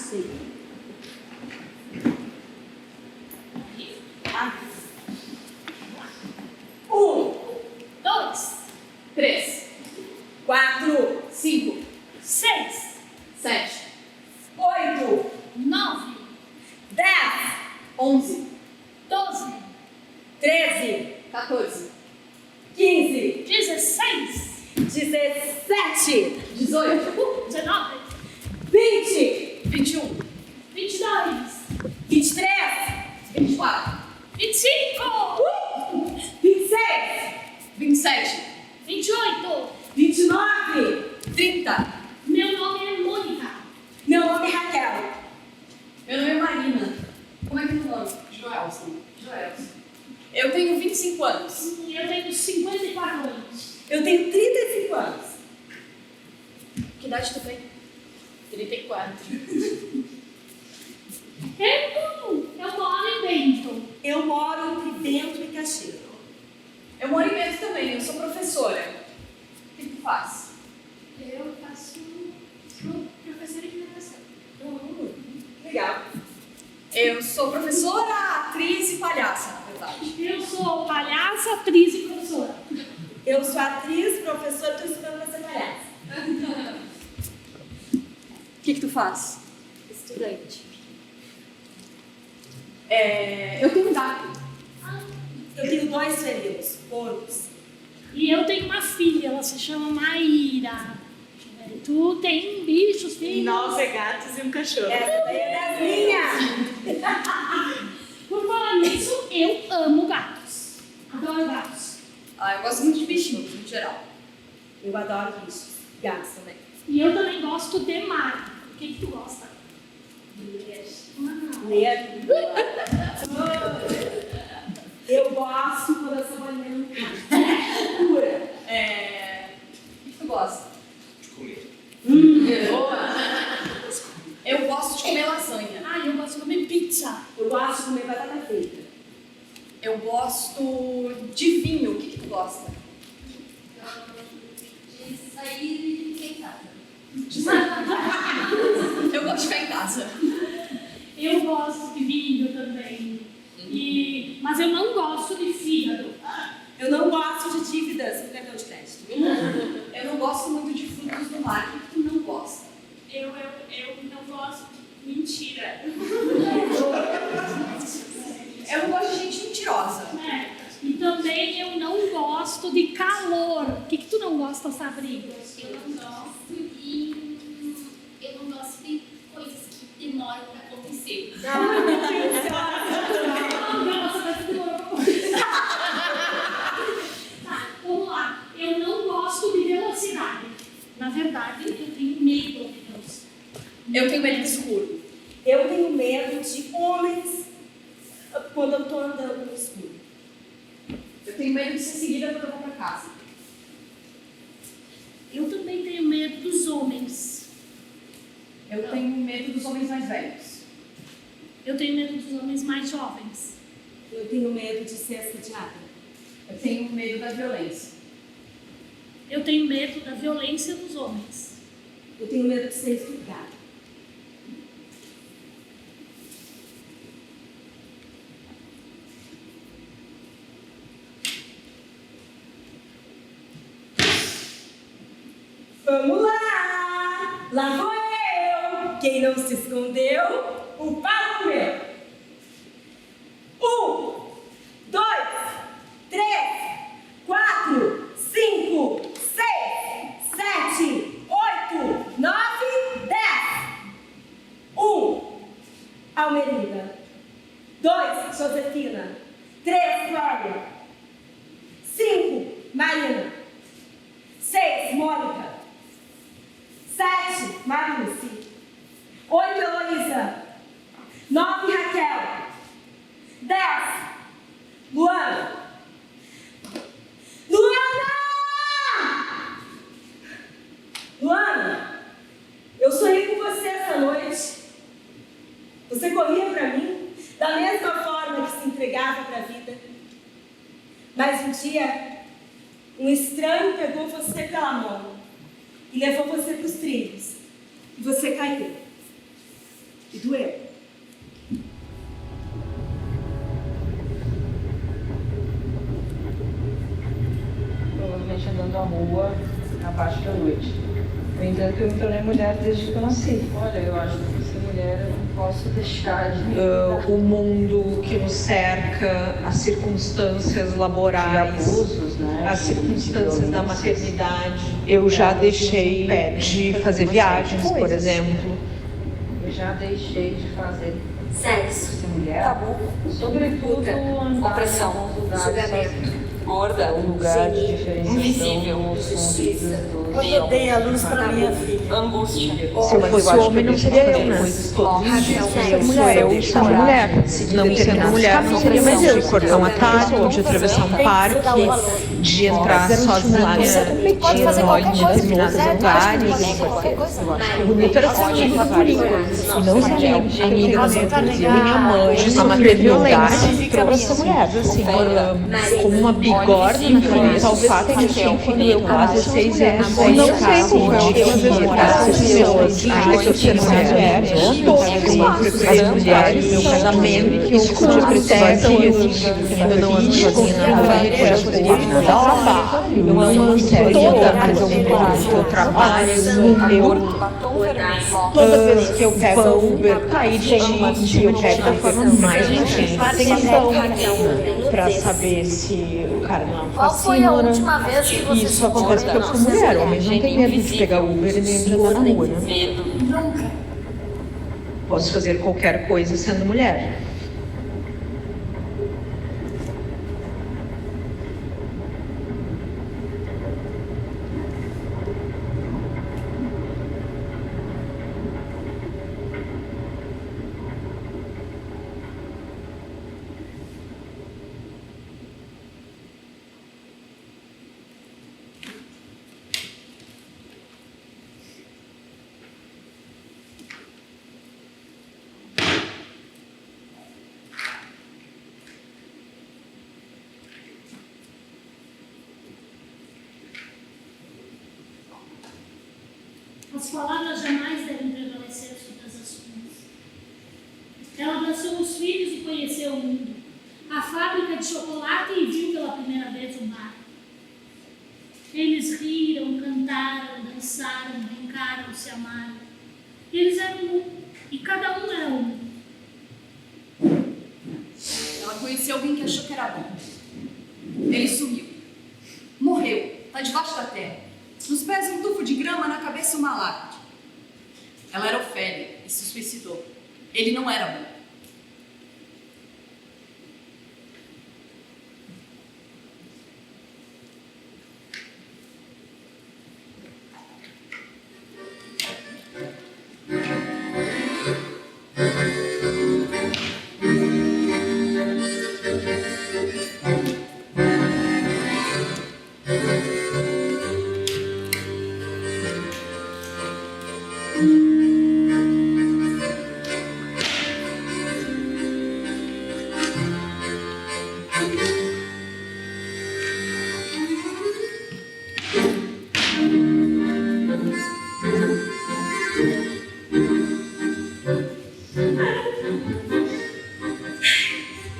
sei. Um, 2, 3, 4, 5, 6, 7, 8, 9, 10, 11, 12, 13, 14, 15, 16, 17, 18, 19, 20, 21, 22, 23, 24, 25, 26, 27, 28. 29. 30. Meu nome é Mônica. Meu nome é Raquel. Meu nome é Marina. Como é que é teu nome? Joelson. Joelson. Eu tenho 25 anos. Eu tenho 54 anos. Eu tenho 35 anos. Que idade tu tem? 34. Eu moro em Bento. Eu moro entre Bento e Caxias. Eu moro em Bento também, eu sou professora. O que tu faz? Eu sou professora de natação. Legal. Eu sou professora, atriz e palhaça, na verdade. Eu sou palhaça, atriz e professora. Eu sou atriz, professora, estou estudando para ser palhaça. O que tu faz? Estudante. Eu tenho um gato. Eu tenho 2 felinos, porcos. E eu tenho uma filha, ela se chama Maíra. Tu tem bichos, filhos? 9 gatos e um cachorro. Essa daí é das minhas. Por falar nisso, eu amo gatos. Adoro gatos. Eu gosto muito de bichinhos, no geral. Eu adoro bichos. Gatos também. E eu também gosto de mar. O que tu gosta? Ler. Eu gosto quando eu sou banana. Pura. O que tu gosta? De comer. Eu gosto de comer lasanha. Ah, eu gosto de comer pizza. Eu gosto de comer batata frita. Eu gosto de vinho. O que tu gosta? De sair e ficar em casa. Eu gosto de ficar em casa. Eu gosto de vinho também. Mas eu não gosto de fígado. Eu não gosto de dívidas no cartão de crédito. Eu não gosto muito de frutos do mar. O que tu não gosta? Eu não gosto de mentira. Eu não gosto de gente mentirosa. E também eu não gosto de calor. O que tu não gosta, Sabrina? Eu não gosto de coisas que demoram pra acontecer. Tá, vamos lá. Eu não gosto de velocidade. Na verdade, eu tenho medo de velocidade. Eu tenho medo do escuro. Eu tenho medo de homens quando eu estou andando no escuro. Eu tenho medo de ser seguida quando eu vou pra casa. Eu também tenho medo dos homens. Eu tenho medo dos homens mais velhos. Eu tenho medo dos homens mais jovens. Eu tenho medo de ser assediada. Eu tenho medo da violência. Eu tenho medo da violência dos homens. Eu tenho medo de ser estuprada. Vamos lá! Lá vou eu! Quem não se escondeu, o pau comeu! 1, 2, 3, 4, 5, 6, 7, 8, 9, 10. 1, Almerida. 2, Josefina. 3, Cláudia. 5, Marina. 6, Mônica. 7, Marice. 8, Heloísa. 9, Raquel. 10, Luana. Luana, eu sonhei com você essa noite. Você corria para mim da mesma forma que se entregava para a vida. Mas um dia, um estranho pegou você pela mão e levou você para os trilhos. E você caiu. E doeu. Provavelmente andando na rua, abaixo da noite. No entanto, eu me tornei mulher desde que eu nasci. Olha, eu acho que por ser mulher eu não posso deixar de o mundo que nos cerca, as circunstâncias laborais, abusos, né? as circunstâncias da maternidade. Eu Eu já deixei de fazer viagens, por exemplo. Eu já deixei de fazer Sexo, ser mulher. tabu, Sobretudo, andar opressão, em alguns lugares julgamento, gorda, um lugar de diferenciação invisível, dos justiça, convites, eu dei a luz para minha filha. angústia. Se eu fosse homem, não seria eu, né? Todos os dias que eu sou eu, sou mulher. Não sendo mulher, não seria mais eu. De cortar um atalho, de atravessar um parque, de entrar sozinha de noite em determinados lugares. Bonito era ser amigo da Parinha. E não ser amiga da minha mãe. A maternidade trouxe essa mulher, assim, como uma bigorna na cabeça, o fato de que, enfim, eu com 16 anos, não sei como de que essas pessoas, ainda que eu seja mulher, as mulheres, meu casamento, que isso podia precisar eu não ando sozinha na rua, eu já poderia vir nada trabalho, eu não ando toda, mas eu trabalho, toda vez que eu pego o Uber, aí gente, eu pego da forma mais gentil, pra saber se o cara não é Qual foi a fascínora. última vez que você Isso acontece porque eu sou mulher, homens não tem medo de pegar Uber e nem de andar na rua, né? Nunca. Posso fazer qualquer coisa sendo mulher. As palavras jamais devem prevalecer sobre as ações. Ela abraçou os filhos e conheceu o mundo. A fábrica de chocolate e viu pela primeira vez o mar. Eles riram, cantaram, dançaram, brincaram, se amaram. Eles eram um, e cada um era um. Ela conheceu alguém que achou que era bom. Ele sumiu. Morreu. Tá debaixo da terra. Nos pés um tufo de grama, na cabeça uma lápide. Ela era Ofélia e se suicidou. Ele não era bom.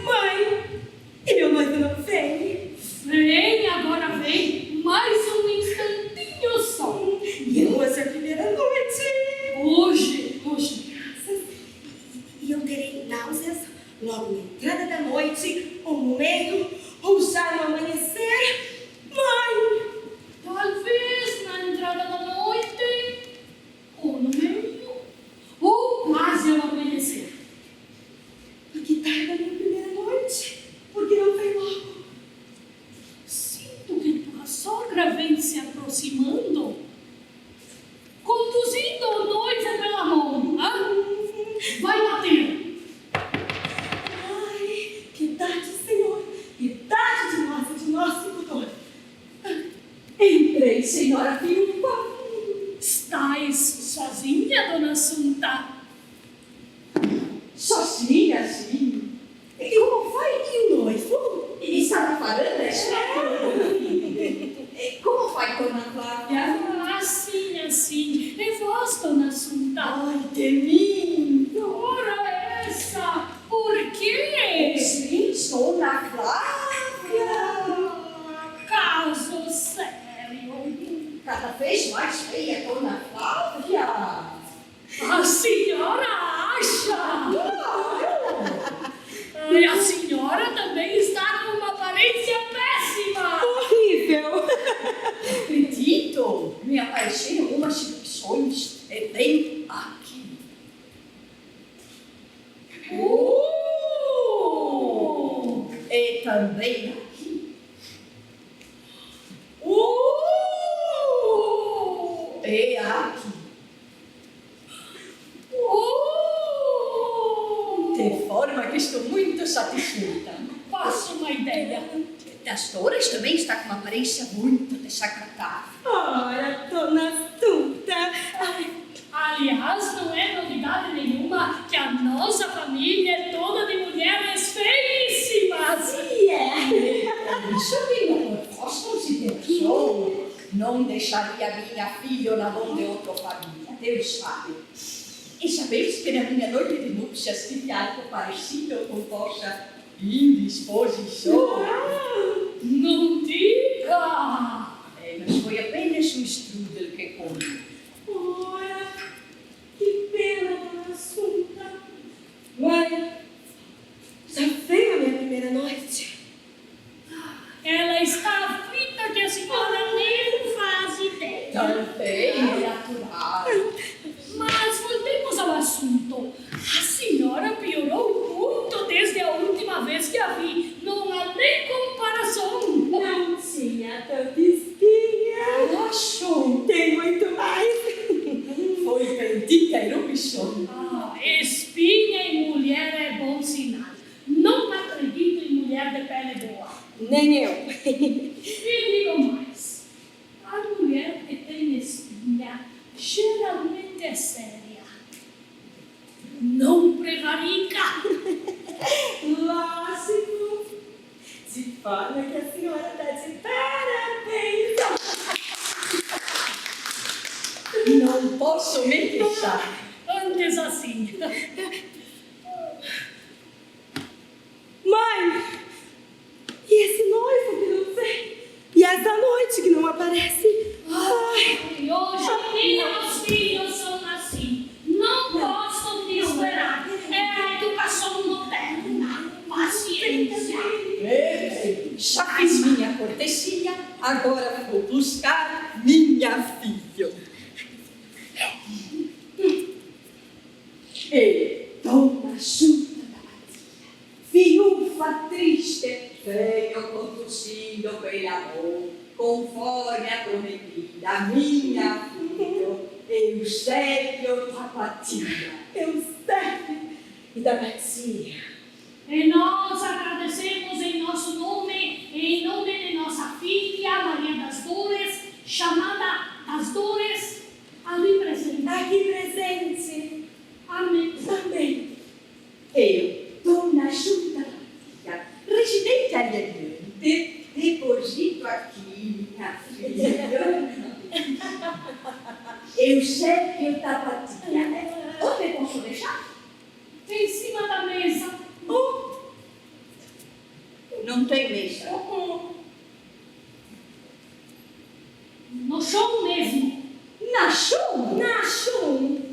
Mãe, e meu noivo não vem? Vem, agora vem, mais um instantinho só. E hoje é a primeira noite. Hoje. E eu terei náuseas logo na entrada da noite, ou no meio, ou já no amanhecer. Mãe! Talvez na entrada da noite, ou no meio, ou quase ao amanhecer. E que tarde a minha primeira noite? Por que não vem logo? Sinto que tua sogra vem se aproximando, conduzindo o noivo pela mão. Vai bater. Ai, piedade, Senhor, piedade de nosso Senhor. Entrei, senhora viúva. Estás sozinha, dona Assunta? Sozinha, sim. E como vai? E o noivo? E está na varanda? Como vai, dona Flávia? Assim. É vós, dona Assunta. Ai, que lindo! cada vez mais feia, dona Flávia. A senhora acha? E a senhora também está com uma aparência péssima. Horrível. Acredito, me apareceram umas inscrições. É bem aqui. É também aqui. É aqui. De forma que estou muito satisfeita. Faço uma ideia. Das Dores também está com uma aparência muito desagradável. Ora, dona Assunta. Aliás, não é novidade nenhuma que a nossa família é toda de mulheres feíssimas. E é. Isso que não posso consideração. Não deixaria minha filha na mão de outra família, Deus sabe. E sabes que na minha noite de núpcias tive algo parecido com vossa indisposição. Não diga! Mas foi apenas um strudel que comi. Ora, que pena, dona Assunta. Mãe, já veio a minha primeira noite. Ela está aflita que a senhora nem faz ideia. Também é natural. Mas voltemos ao assunto. A senhora piorou muito desde a última vez que a vi. Não há nem comparação. Não tinha tanta espinha. Acho. Tem muito mais. Foi bendita erupção. Espinha em mulher é bom sinal. Não acredito em mulher de pele boa. Nem eu. E digo mais. A mulher que tem espinha geralmente é séria. Não prevarica. Lógico. De forma que a senhora está de parabéns. Não posso me queixar. Antes assim. Mãe, e esse noivo que não vem? E essa noite que não aparece? Ai, E hoje meus filhos são assim. Não gostam de esperar. É a educação moderna. Paciência. Já fiz minha cortesia, agora vou buscar minha filha. E Dona Junta da Batia, viúva triste, veio conduzindo pela mão, conforme a prometida, minha filha, Eusébio da Batia. Eusébio e da Batia. E nós agradecemos em nosso nome, em nome de nossa filha Maria das Dores, chamada das Dores, ali presente. Aqui presente. Amém. Amém. Eu, Dona Junta da Batia, residente alienante, deposito aqui minha filha. Eusébio da Batia. Onde posso deixar? Em cima da mesa. Não tem mesa. No chão mesmo. Na chuva? Na chuva.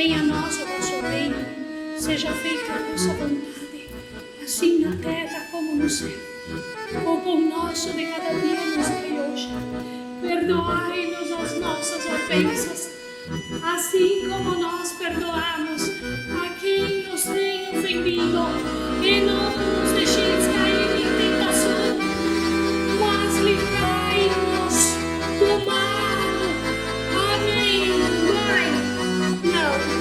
Venha a nós o vosso reino, seja feita a vossa vontade, assim na terra como no céu. O pão nosso de cada dia nos dai hoje. Perdoai-nos as nossas ofensas, assim como nós perdoamos a quem nos tem ofendido. E não nos deixeis cair em tentação, mas livrai-nos do mal. Amém. Mãe, não.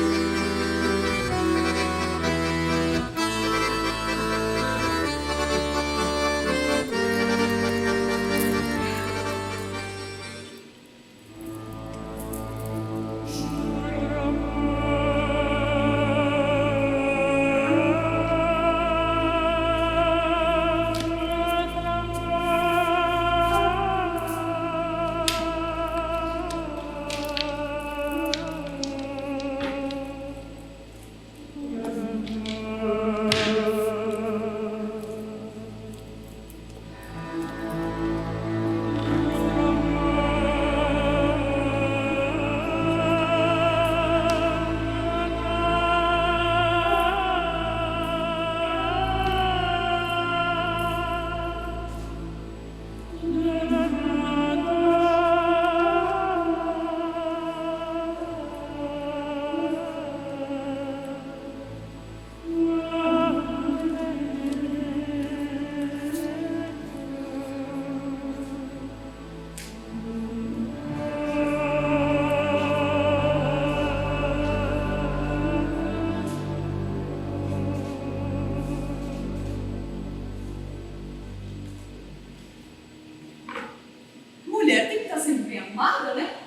Mulher tem que estar sempre bem arrumada, né?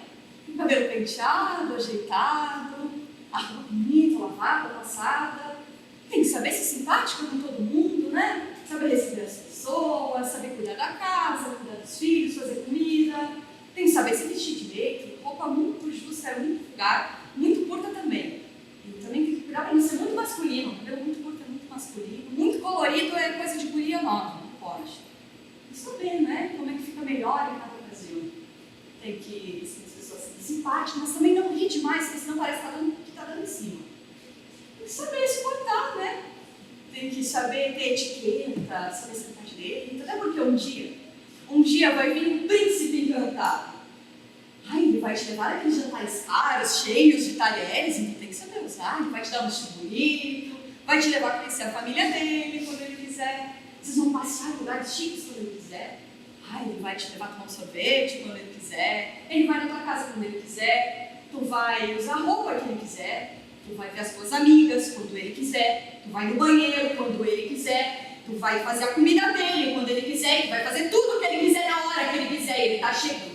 Cabelo penteado, ajeitado, a roupa bonita, lavada, passada. Tem que saber ser simpática com todo mundo, né? Saber receber as pessoas, saber cuidar da casa, cuidar dos filhos, fazer comida. Tem que saber se vestir direito. Roupa muito justa é muito vulgar, muito curta também. E também tem que cuidar para não ser muito masculino. Cabelo muito curto é muito masculino. Muito colorido é coisa de guria nova, não pode. Saber, né? Como é que fica melhor em cada ocasião. Tem que ser as pessoas serem simpáticas, mas também não rir demais, porque senão parece que tá dando em cima. Tem que saber se portar, né? Tem que saber ter etiqueta, saber sentar direito. Até porque um dia vai vir um príncipe encantado. Ai, ele vai te levar aqueles jantares caros, cheios de talheres, então tem que saber usar. Ele vai te dar um vestido bonito, vai te levar a conhecer a família dele quando ele quiser. Vocês vão passear em lugares chiques quando ele quiser. Ai, ele vai te levar a tomar um sorvete quando ele quiser. Ele vai na tua casa quando ele quiser. Tu vai usar a roupa que ele quiser. Tu vai ver as tuas amigas quando ele quiser. Tu vai no banheiro quando ele quiser. Tu vai fazer a comida dele quando ele quiser. Tu vai fazer tudo o que ele quiser na hora que ele quiser. Ele tá chegando.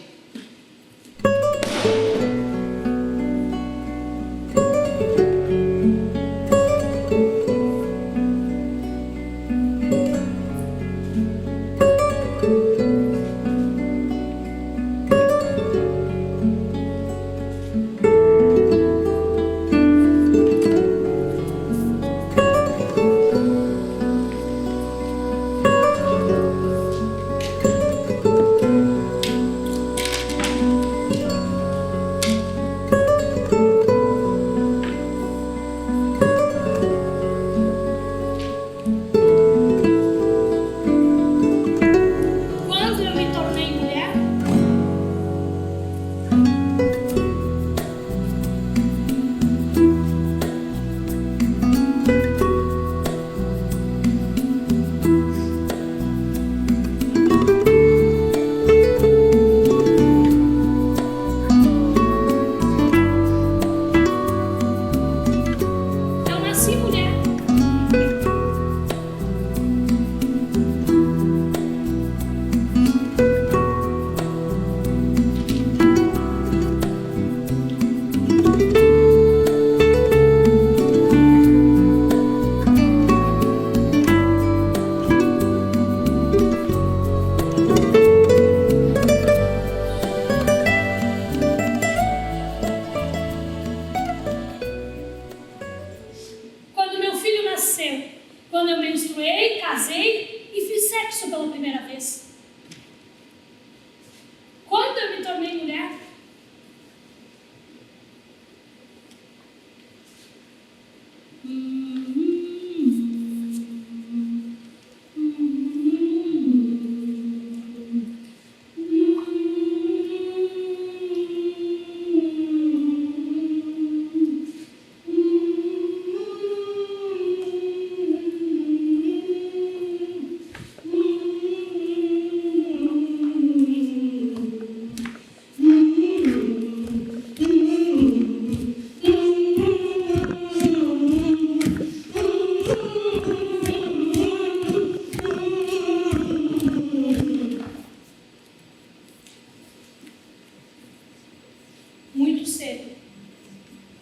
cedo,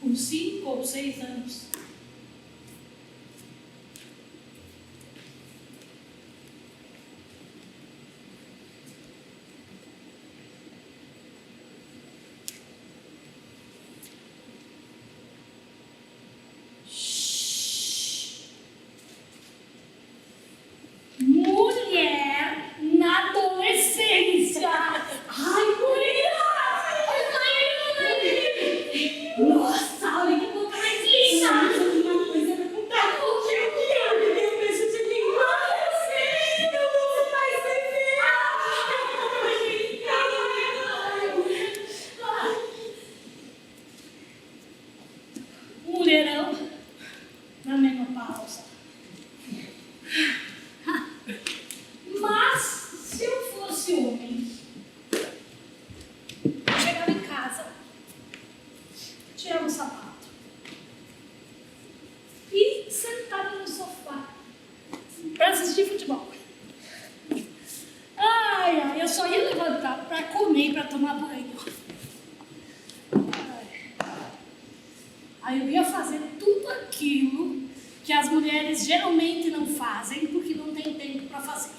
com 5 ou 6 anos. Mulher na adolescência. Ai, mulher! Nossa, olha que boca mais linda! Uma coisa pra contar. Eu beijo de demais. Eu não mais Mulherão na menopausa. Mas, se eu fosse homem, eu chegava em casa, tirava o sapato e sentava no sofá para assistir futebol. Ai, eu só ia levantar para comer e para tomar banho. Aí eu ia fazer tudo aquilo que as mulheres geralmente não fazem porque não tem tempo para fazer.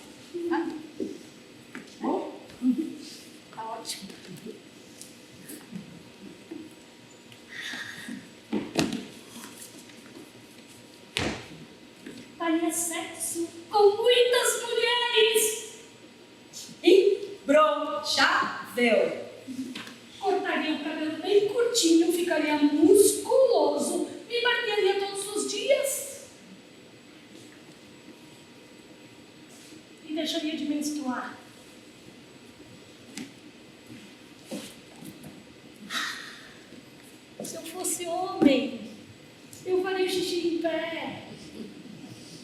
Tá? Bom? Tá ótimo. Faria sexo com muitas mulheres. Improvável. Cortaria o cabelo bem curtinho, ficaria musculoso, me barbearia todos os dias e deixaria de menstruar. Se eu fosse homem, eu faria xixi em pé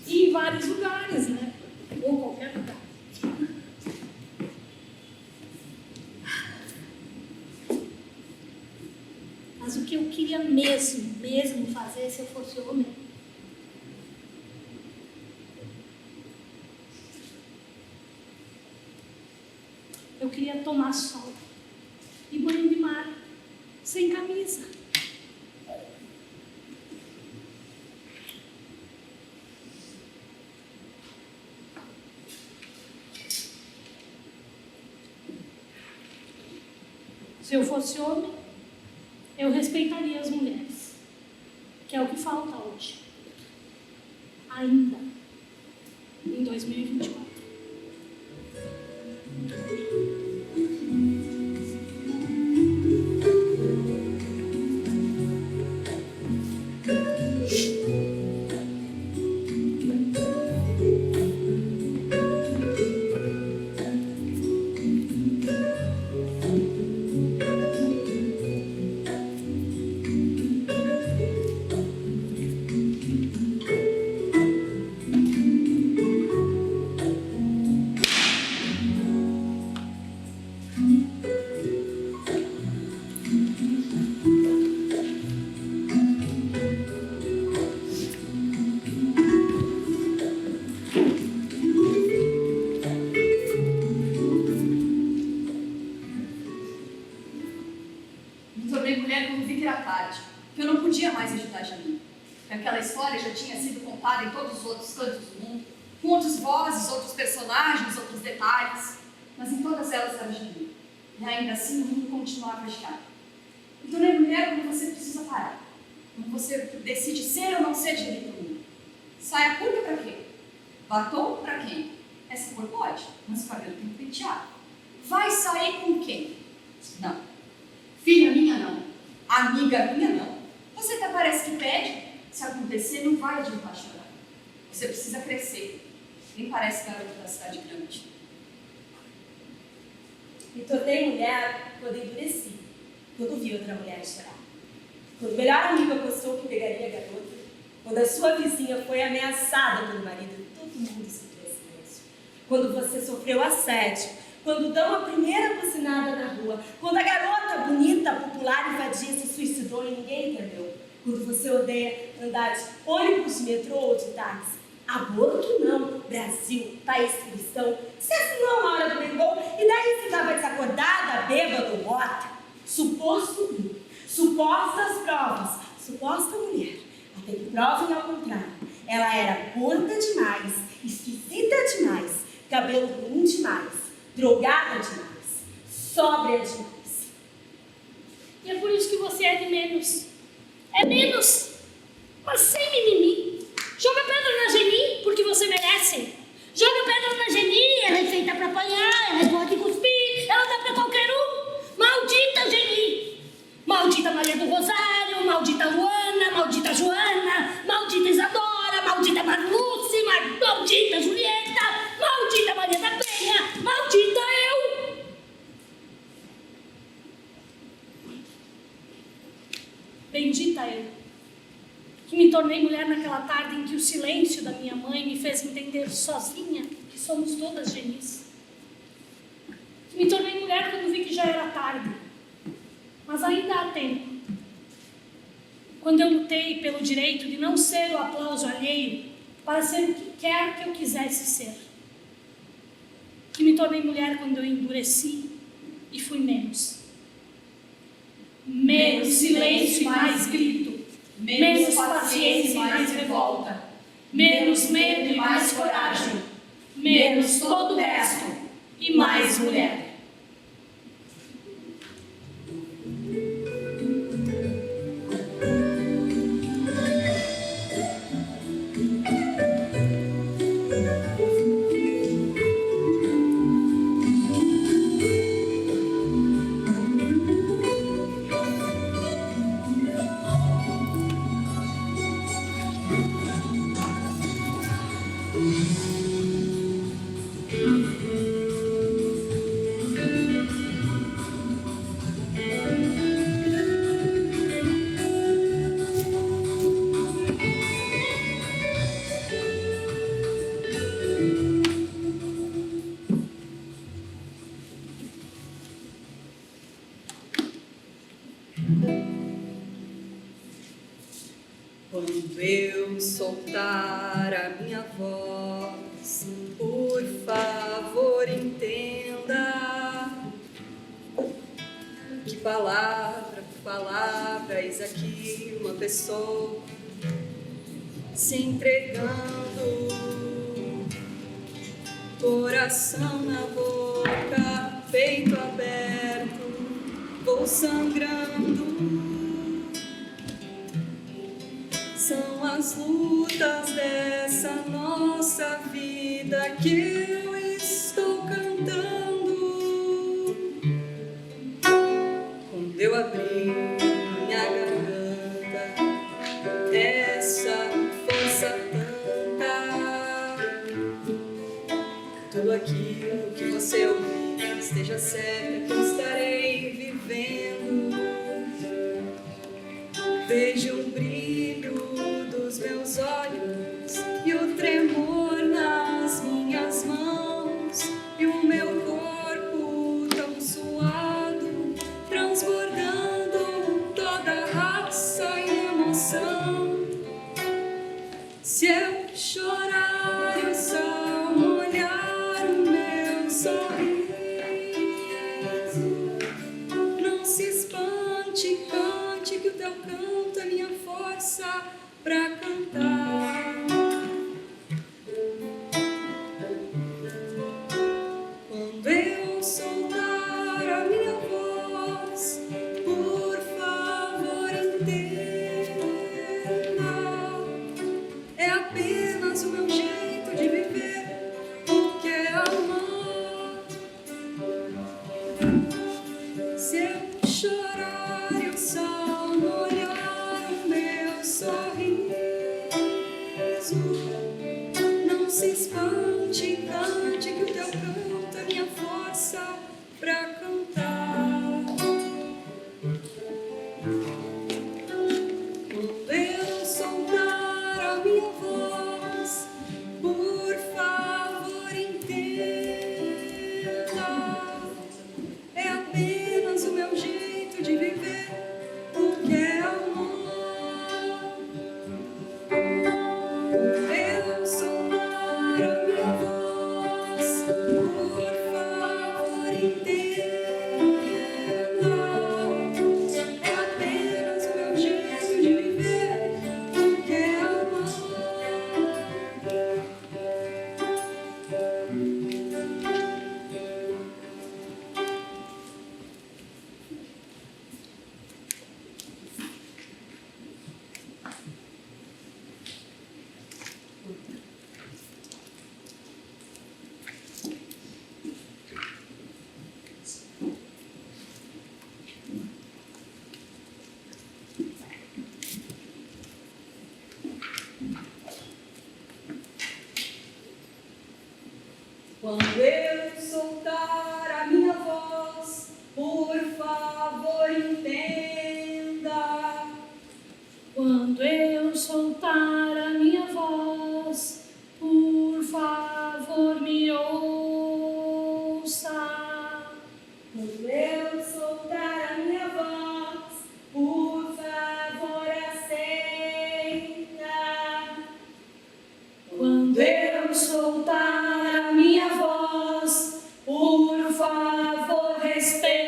e em vários lugares, né? Ou qualquer lugar. Mas o que eu queria mesmo fazer se eu fosse homem, eu queria tomar sol e banho de mar, sem camisa. Se eu fosse homem, eu respeitaria as mulheres, que é o que falta hoje, ainda, em 2024. Me tornei mulher quando vi que era tarde, que eu não podia mais ajudar Janine. Que aquela história já tinha sido contada em todos os outros cantos do mundo, com outras vozes, outros personagens, outros detalhes, mas em todas elas era Janine. E ainda assim o mundo continuava a girar. Me tornei mulher quando você precisa parar, quando você decide ser ou não ser direito ao mundo. Saia curta pra quê? Batom pra quem? Essa cor pode, mas o cabelo tem que pentear. Vai sair com quem? Não. Filha minha não. Amiga minha não. Você até parece que pede. Se acontecer, não vai adiantar chorar. Você precisa crescer. Nem parece garota da cidade grande. Me tornei mulher quando endureci, quando vi outra mulher chorar. Quando o melhor amigo apostou que pegaria a garota, quando a sua vizinha foi ameaçada pelo marido, todo mundo se fez silêncio. Quando você sofreu assédio, quando dão a primeira buzinada na rua, quando a garota bonita, popular e vadia se suicidou e ninguém entendeu. Quando você odeia andar de ônibus, de metrô ou de táxi. Aborto não, Brasil, país cristão. Você assinou uma hora do Mengão e daí você estava desacordada, bêbada ou morta. Suposto supostas provas, suposta mulher, até que provem ao contrário. Ela era gorda demais, esquisita demais, cabelo ruim demais, drogada demais, sóbria demais. E é por isso que você é de menos. É menos, mas sem mimimi. Joga pedra na Geni, porque você merece. Joga pedra na Geni, ela é feita pra apanhar, ela é boa de cuspir, ela dá pra qualquer um. Maldita Geni! Maldita Maria do Rosário, maldita Luana, maldita Joana, maldita Isadora, maldita Marluce, maldita Julieta, maldita Maria da Penha, maldita eu! Bendita eu, que me tornei mulher naquela tarde em que o silêncio da minha mãe me fez entender sozinha que somos todas genis. Que me tornei mulher quando vi que já era tarde, mas ainda há tempo. Quando eu lutei pelo direito de não ser o aplauso alheio para ser o que quer que eu quisesse ser. Que me tornei mulher quando eu endureci e fui menos. Menos silêncio e mais grito. Menos paciência e mais revolta. Menos medo e mais coragem. Menos todo o resto e mais mulher. Quando eu soltar a minha voz, por favor entenda que palavra por palavra eis aqui uma pessoa se entregando, coração na boca, peito aberto, vou sangrando. São as lutas dessa nossa vida que eu estou cantando. Quando eu abri minha garganta, essa força tanta, tudo aquilo que você ouvir, esteja certa que eu estarei vivendo. Vejo um brilho dos meus olhos e o tremor nas minhas mãos e o meu corpo tão suado, transbordando toda raça e emoção. Se eu chorar, eu só molhar o meu sorriso. Não se espante, cante, que o teu canto é minha força pra cantar. Quando eu soltar a minha voz, por favor entenda, é apenas o meu jeito de viver, o que é amar. Se eu chorar, eu só molhar o meu sorriso. Não se espante, cante, que o teu canto é minha força pra cantar. Quando eu soltar a minha voz, por favor entenda, é apenas o meu jeito de viver, o que é amor. Eu soltar a minha voz, por favor entenda, é apenas Quando eu soltar a minha voz, por favor, entenda. Quando eu soltar a minha voz, por favor, me ouça. Quando eu soltar a minha voz, por favor, aceita. Quando eu soltar a minha voz, por favor, respeita.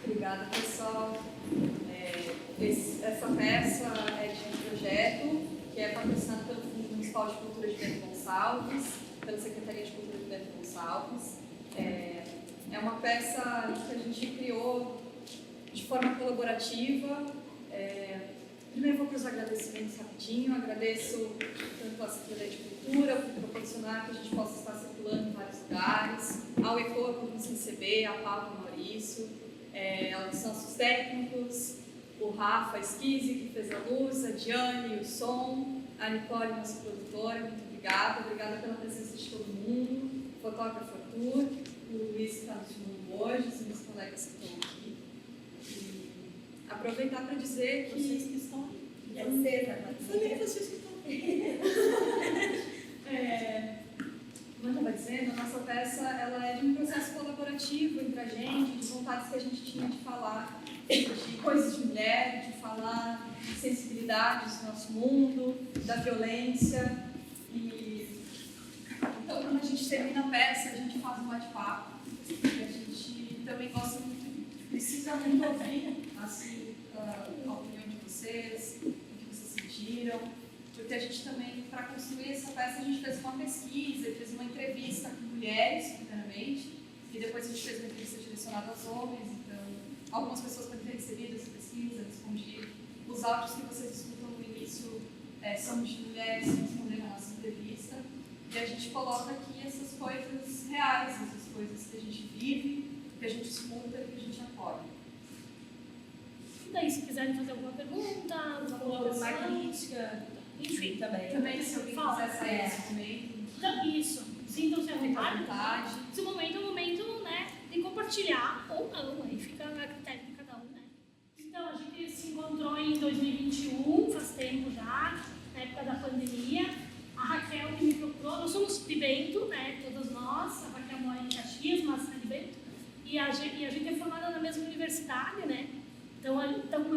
Obrigada, pessoal. Essa peça é de um projeto que é patrocinado pelo Fundo Municipal de Cultura de Bento Gonçalves, pela Secretaria de Cultura de Bento Gonçalves. É uma peça que a gente criou de forma colaborativa. Primeiro vou para os agradecimentos rapidinho. Agradeço tanto à Secretaria de Cultura por proporcionar que a gente possa estar circulando em vários lugares, ao ECOA por nos receber, a Paula e o Maurício, aos nossos técnicos, o Rafa Esquise, que fez a luz, a Diane, o som, a Nicole, nossa produtora, muito obrigada. Obrigada pela presença de todo mundo, o fotógrafo Arthur, o Luiz que está nos filmando hoje, os meus colegas que estão aqui. E aproveitar para dizer que... Vocês que estão aqui. Falei vocês que estão aqui. Como eu estava dizendo, a nossa peça ela é de um processo colaborativo entre a gente, de vontades que a gente tinha de falar de coisas de mulher, de falar de sensibilidades do nosso mundo, da violência. Então, quando a gente termina a peça, a gente faz um bate-papo. A gente também gosta muito, precisa muito ouvir assim, a opinião de vocês, o que vocês sentiram. Porque a gente também, para construir essa peça, a gente fez uma pesquisa, fez uma entrevista com mulheres, primeiramente, e depois a gente fez uma entrevista direcionada aos homens. Então, algumas pessoas podem ter recebido essa pesquisa, respondi. Os áudios que vocês escutam no início são de mulheres que responderam a nossa entrevista. E a gente coloca aqui essas coisas reais, essas coisas que a gente vive, que a gente escuta e que a gente acorda. E daí, se quiserem fazer alguma pergunta, alguma colocação, crítica, enfim, também. Também, se alguém quiser sair desse momento. Então, isso. Sintam-se à vontade. vontade. Esse momento é um momento, né, de compartilhar ou não, aí fica a critério de cada um, né? Então, a gente se encontrou em 2021, faz tempo já, na época da pandemia. A Raquel que me procurou, nós somos de Bento, né, todas nós, a Raquel mora em Caxias, mas é de Bento, e a gente é formada na mesma universidade, né? Então a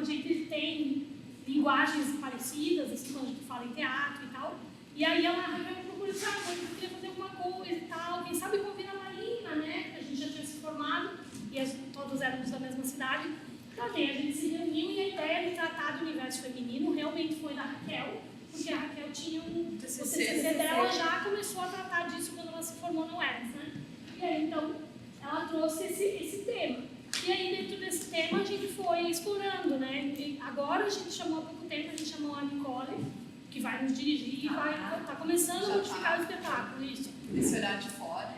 gente tem linguagens parecidas, assim, quando a gente fala em teatro e tal. E aí ela me procurou e disse, eu queria fazer alguma coisa e tal, quem sabe convida a Marina, né? A gente já tinha se formado e todos éramos da mesma cidade. Então, a gente se reuniu e a ideia de tratar do universo feminino realmente foi da Raquel, porque a Raquel tinha o TCC dela, já começou a tratar disso quando ela se formou no UERJ, né? E aí, então, ela trouxe esse tema. E aí, dentro desse tema, a gente foi explorando, né? E agora, a gente chamou há pouco tempo, a gente chamou a Nicole, que vai nos dirigir e tá começando a modificar o espetáculo, isso. Esse horário de fora.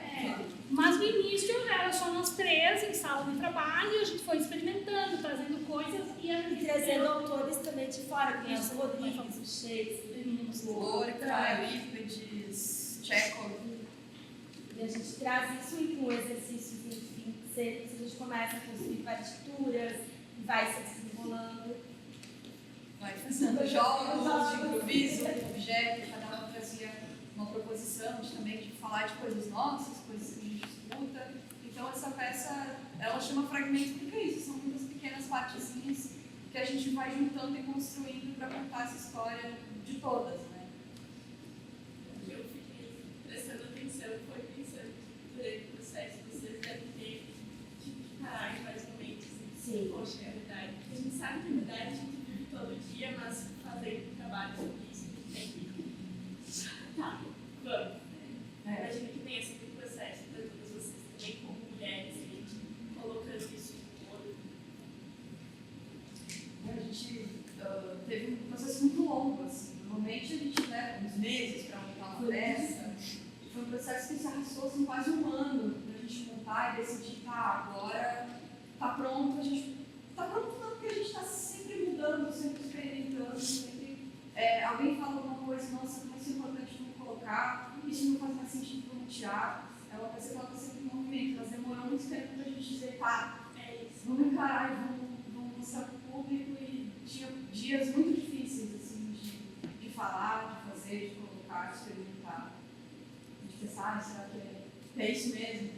Mas no início era só nós três em sala de trabalho e a gente foi experimentando, trazendo coisas e a gente trazendo autores também de fora, como o Rodrigues, o Shakespeare, o Lorca, Eurípides, Chekhov. E a gente traz isso e com exercícios, enfim, a gente começa a construir partituras, vai se desenrolando. Vai fazendo jogos de improviso, objeto, cada um trazia uma proposição também de falar de coisas nossas, coisas que a gente escuta. Então essa peça, ela chama Fragmentos porque é isso, são muitas pequenas partezinhas que a gente vai juntando e construindo para contar essa história de todas, né? Eu fiquei prestando atenção, foi pensando sabe que verdade a gente vive todo dia, mas fazer trabalho sobre isso tem que. Tá, vamos. Imagina que tem esse processo para todas vocês também, como mulheres, a gente colocando isso no olho. A gente teve um processo muito longo, assim. Normalmente a gente leva uns meses para montar uma peça. Foi um processo que se arrastou assim, quase um ano para a gente montar e decidir, tá, agora tá pronto, a gente tá pronto não, porque a gente está sempre mudando, sempre experimentando, sempre alguém fala alguma coisa, nossa, não vai ser importante não colocar, isso não faz mais sentido para tirar. É uma coisa que ela está sempre em movimento, mas demorou muito tempo para a gente dizer, tá, vamos encarar e vamos mostrar para o público, e tinha dias muito difíceis assim, de falar, de fazer, de colocar, de experimentar. De pensar, será que é isso mesmo?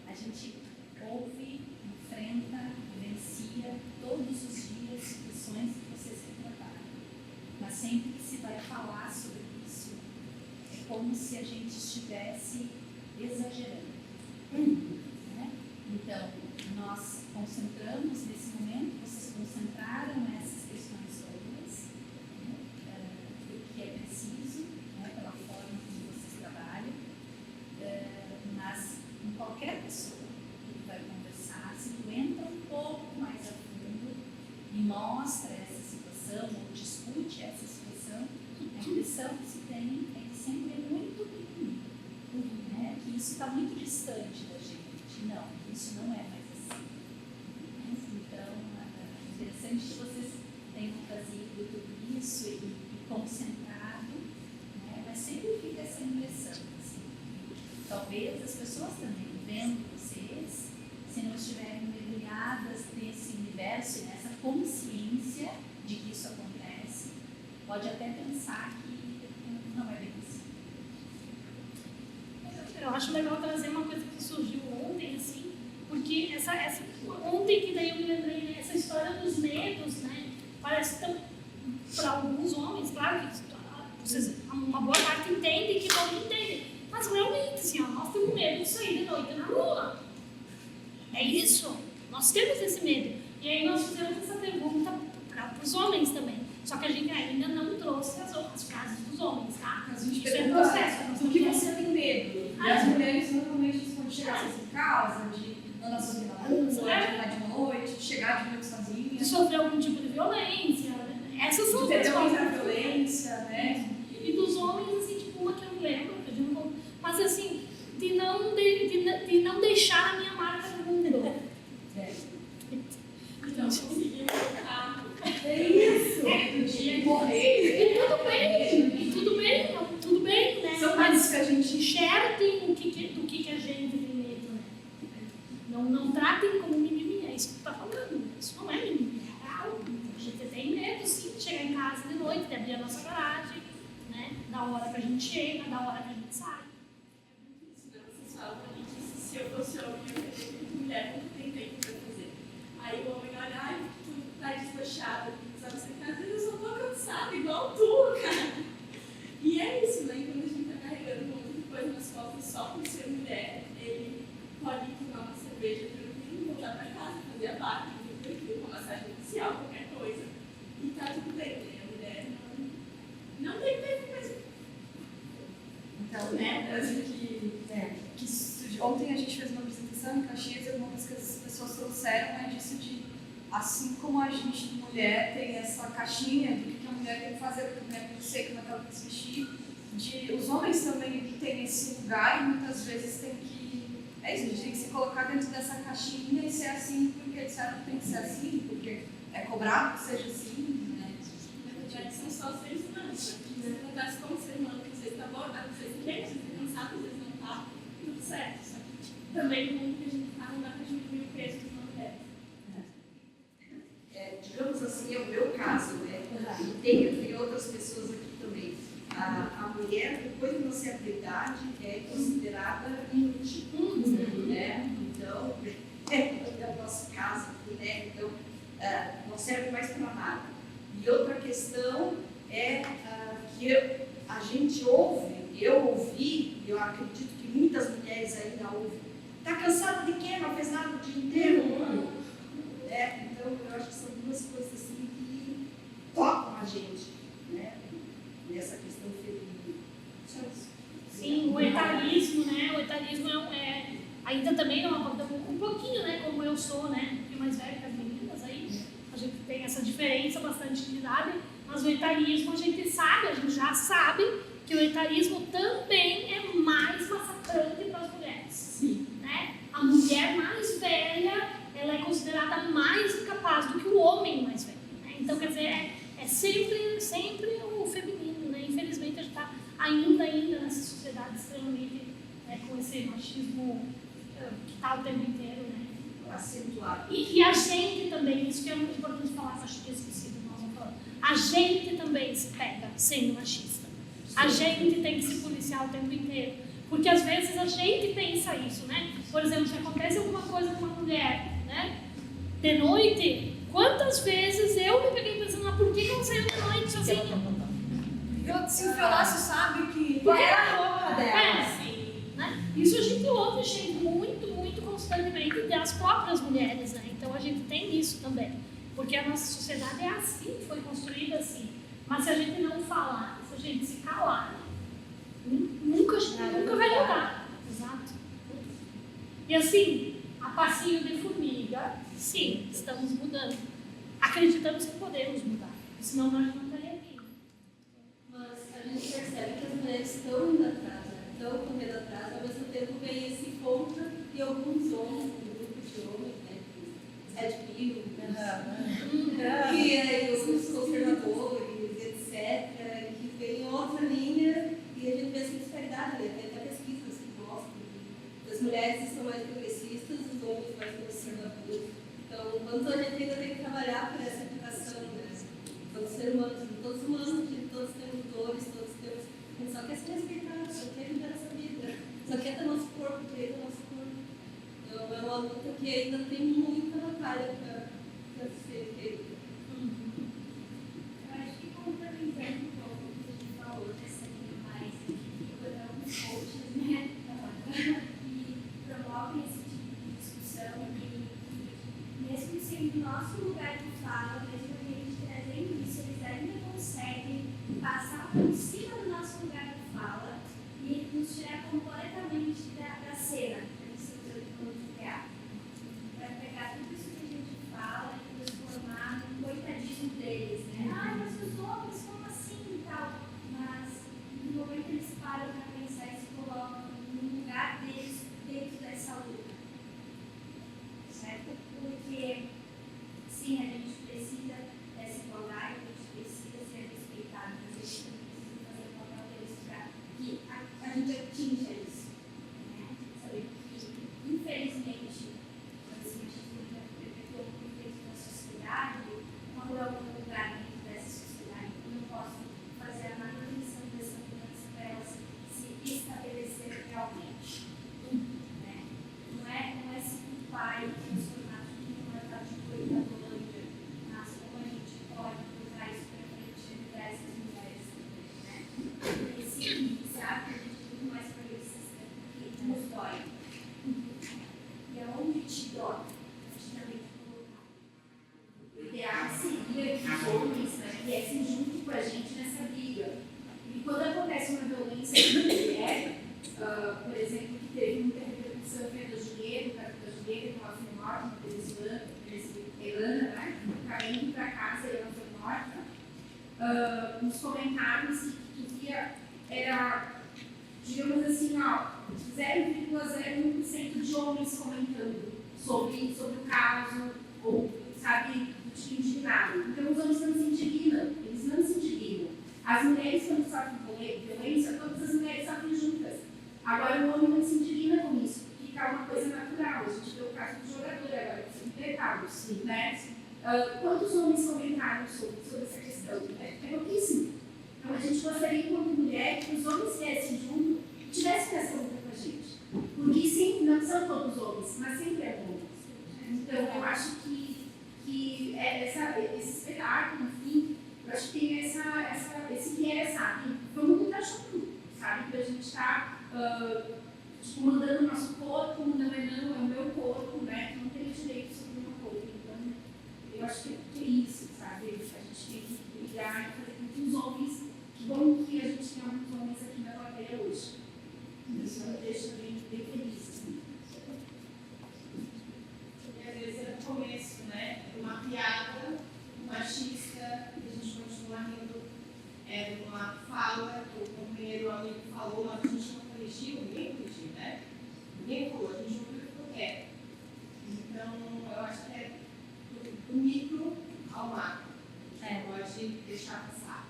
A gente ouve, enfrenta, vivencia todos os dias situações que vocês retrataram. Mas sempre que se vai falar sobre isso, é como se a gente estivesse exagerando. Né? Então, nós concentramos nesse momento, vocês concentraram essas questões todas, do que é preciso, pela forma como vocês trabalham, mas com qualquer pessoa que vai conversar, se tu entra um pouco mais a fundo e mostra essa situação, ou discute essa situação, a impressão que se tem é que sempre é muito pequenininho, que isso está muito distante da gente. Não, isso não é mais assim. Então, é interessante que vocês tenham trazido tudo isso e concentrado, mas sempre fica essa impressão. Assim. Talvez as pessoas também, vendo vocês, se não estiverem mergulhadas nesse universo e nessa consciência de que isso acontece, pode até pensar que não é bem assim. Eu acho legal trazer uma coisa que surgiu ontem, assim, porque ontem que daí eu me lembrei, né, essa história dos medos, né, parece tão, para alguns homens, claro que vocês, uma boa parte entende que não entendem, mas realmente, assim, ó, nós temos medo de sair de noite na rua. É isso, nós temos esse medo. E aí nós fizemos essa pergunta para os homens também, só que a gente ainda não trouxe as outras frases dos homens, tá? A gente isso é processo. Do que você tem medo? E as mulheres normalmente quando chegar em casa, de andar sozinha na rua, de andar de noite, de chegar de noite sozinha. De sofrer algum tipo de violência. Essas são as respostas da violência, né? E dos homens, assim, tipo, uma que eu lembro, que a gente não... mas assim, de não deixar a minha marca no mundo. Então, conseguimos colocar. É isso! De morrer. E tudo bem, né? São coisas que a gente enxerguem do que a gente tem medo, né? Não tratem como mimimi, é isso que tu tá falando, né? Isso não é mimimi, é real. A gente tem medo, sim, de chegar em casa de noite, de abrir a nossa garagem, né? Da hora que a gente chega, da hora que a gente sai. Vocês falam pra mim que se eu fosse homem, eu teria que mulher não tem tempo pra fazer. Aí o homem olha, ai, tu tá despachada, sabe, você tá, eu só tô cansada, igual tu, cara. E é isso, né? Quando a gente tá carregando muita coisa nas costas só por ser mulher, ele pode tomar uma cerveja tranquilo, voltar pra casa, fazer a barra, tranquilo, uma massagem inicial, qualquer coisa. E tá tudo bem, né? A mulher não tem tempo mesmo. Então, ontem a gente fez uma apresentação em Caxias e uma coisa que as pessoas trouxeram é disso de, assim como a gente, mulher, tem essa caixinha do que a mulher tem que fazer, porque a mulher tem que ser, como é que ela tem que se vestir, os homens também têm esse lugar e muitas vezes tem que, a gente tem que se colocar dentro dessa caixinha e ser assim, porque disseram que tem que ser assim, porque é cobrado que seja assim, né? Na verdade, são só seres humanos. Se você tratasse como ser humano, que você está bordado, às vezes quer, você está cansado, às vezes não está, tudo certo. Só que também no mundo que a gente está, não dá para diminuir o peso dos mulheres. Digamos assim, é o meu caso, né? E tem outras pessoas aqui também. A mulher, depois de uma certa idade, é considerada inútil, né? Então, é o nosso caso aqui, né? Então, não serve mais para nada. E outra questão é que a gente ouve, eu ouvi, e eu acredito que muitas mulheres ainda ouvem, está cansada de quê? Não fez nada o dia inteiro. Mas o etarismo, a gente já sabe que o etarismo também é mais massacrante para as mulheres. Sim. Né? A mulher mais velha, ela é considerada mais incapaz do que o homem mais velho. Né? Então, quer dizer, é sempre o feminino. Né? Infelizmente, a gente está ainda nessa sociedade extremamente com esse machismo que está o tempo inteiro. Né? Acentuado. E a gente também, isso que é muito importante falar, que acho que esqueci do nós falando. A gente também se pega sendo machista. A gente tem que se policiar o tempo inteiro. Porque às vezes a gente pensa isso, né? Por exemplo, se acontece alguma coisa com uma mulher, né? De noite, quantas vezes eu me peguei pensando, por que não saiu de noite sozinha? Se o Fiolácio sabe que... Porque era a roupa dela. Né? Isso a gente ouve, gente, muito constantemente das próprias mulheres, né? Então a gente tem isso também. Porque a nossa sociedade é assim, foi construída assim. Mas se a gente não falar, se a gente se calar, nunca vai mudar. Exato. E assim, a passinho de formiga, sim, estamos mudando. Acreditamos que podemos mudar, senão nós não estaríamos aqui. Mas a gente percebe que as mulheres estão indo atrás, né? Estão correndo atrás, ao mesmo tempo vem esse contra e alguns homens, um grupo de homens, né? Red Pill, e aí os conservadores, etc., que vem outra linha e a gente vê essa disparidade, né? Tem até pesquisas que mostram que as mulheres são mais progressistas, os homens mais conservadores. Então, quanto a gente ainda tem que trabalhar por essa educação, né? Todos seres humanos, todos temos dores, todos temos. A gente só quer se respeitar, só quer viver essa vida, só quer ter nosso corpo, ter nosso corpo. Então, é uma luta que ainda tem muita batalha para ser feita. Eu acho que complementando um pouco o que a gente falou dessa linha mais de alguns coaches, né? Que promovem esse tipo de discussão e mesmo sendo nosso lugar de fala, mesmo a gente trazendo isso, eles ainda conseguem passar por cima do nosso lugar de fala e nos tirar completamente da cena, da estrutura de mundo real. Para pegar tudo isso que a gente fala e transformar no coitadismo deles, né? Ah, mas os homens como assim e tal? Mas no momento eles param para pensar e se colocam no lugar deles dentro dessa luta. Certo? Porque, sim, a gente precisa dessa igualdade, a gente precisa ser respeitado, mas a gente precisa fazer o papel deles para que a gente atinja isso. Né? Saber que, infelizmente, esse machismo já perpetuou muito dentro da sociedade, quando eu vou lugar dentro dessa sociedade, eu não posso fazer a manutenção dessa mudança para ela se estabelecer realmente. Né? Não é se culpar e transformar tudo numa tal de coitadolândia, mas como a gente pode usar isso para frente e ajudar essas mulheres também, né? Esse ato de tudo mais progressista que nos dói. E aonde te dói, a gente também tem que colocar. O ideal seria que os homens, né, viessem junto com a gente nessa briga. E quando acontece uma violência contra a mulher, por exemplo, que teve muita repercussão feita do Julieta, da Julieta, que ela foi morta, uma venezuelana, né, caindo para casa e ela foi morta, nos comentários que tu via era, digamos assim, 0,01% de homens comentando sobre o caso, ou, sabe, tipo, indignado. Então, os homens não se indignam, eles não se indignam. As mulheres, quando sofrem violência, todas as mulheres sofrem juntas. Agora, o homem não se indigna com isso, fica uma coisa natural. A gente vê o caso do jogador agora, que são pecados, né? Quantos homens comentaram sobre essa questão? É pouquíssimo. Então, a gente gostaria, como mulher, que os homens viessem junto e tivessem essa luta com a gente. Porque sempre, não são todos homens, mas sempre é bom. Então, eu acho que esse espetáculo, enfim, eu acho que tem esse viés, sabe? Vamos lutar junto, sabe? Pra gente estar mandando o nosso corpo, não é o meu corpo, né? Não tem direito sobre o meu corpo. Então, eu acho que é isso, sabe? A gente tem que brigar e fazer com que os homens, que bom que a gente tem alguns homens aqui na plateia hoje. Isso me deixa bem feliz. Assim. E às vezes é no começo, né? Uma piada, machista, e a gente continua rindo de uma fala que o companheiro amigo falou, mas a gente não corrigiu, ninguém corrigiu, né? Ninguém falou, a gente ouviu e ficou quieto. Então, eu acho que é do micro ao macro. A gente não pode deixar passar.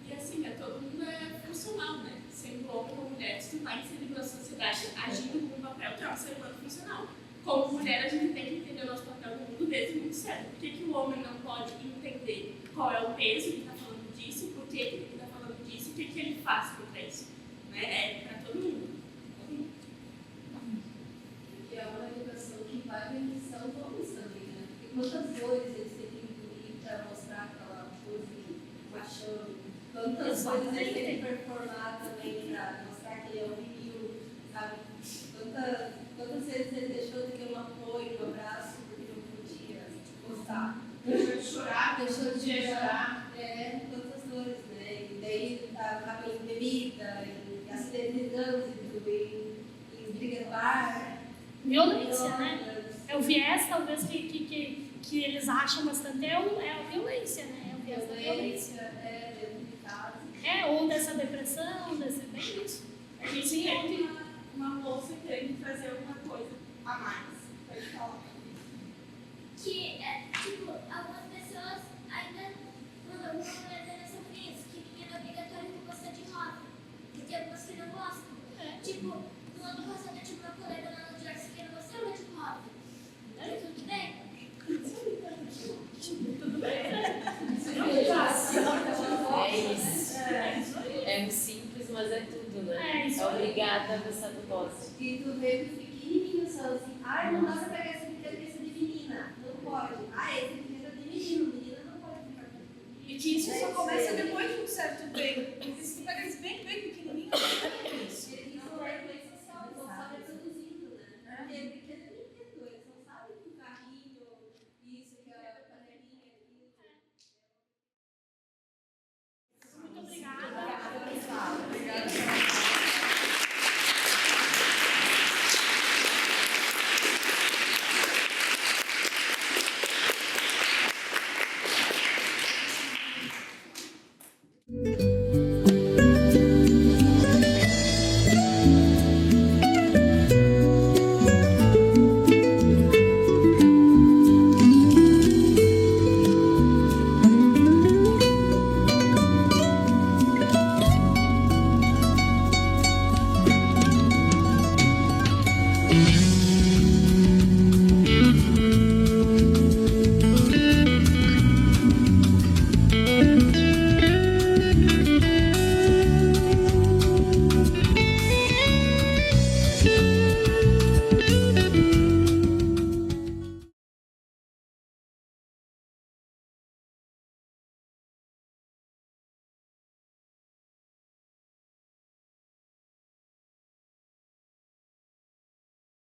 E assim, todo mundo é funcional, né? Sendo homem ou mulher, tu vai inserido na sociedade, agindo com um papel, tu é um ser humano funcional. Como mulher, a gente tem que entender o nosso papel no mundo desde muito cedo. Por que o homem não pode entender qual é o peso que está falando disso, por que ele está falando disso, o que ele faz contra isso? Né? É para todo mundo. Que é uma educação que vai beneficiar os homens também, né? Porque quantas dores eles têm que engolir para mostrar aquela coisa machão, quantas coisas eles têm que performar também para mostrar que ele é um vinil, sabe? Quantas vezes ele deixou de ter um apoio, um abraço, porque não podia gostar. Deixou de chorar, Deixou de chorar. Quantas dores, né? E daí acaba em bebida, em acidente de trânsito, em briga bar. Violência, né? É o viés, talvez, que eles acham bastante, é a violência, né? É o viés da violência. Dentro de casa. Ou dessa depressão, bem isso. A gente tem uma moça querendo fazer alguma coisa a mais. Pode falar. Que, tipo, algumas pessoas ainda não aprendem sobre isso, que menina é obrigatório não gostar de rosa. E tem algumas que não gostam. Tipo, no ano passado eu tive uma colega na aula de artes que não gostava de rosa. Tudo bem? Tudo bem. É isso. É simples, mas é tudo, né? É obrigada a gostar do rosa. E tu vê que pequenininho só assim, não dá pra pegar essa brincadeira de menina, não pode. Esse brincadeira de menino, menina não pode ficar aqui. E que isso só começa depois de um certo tempo. Porque se tu pega eles bem pequenininhos, não é isso.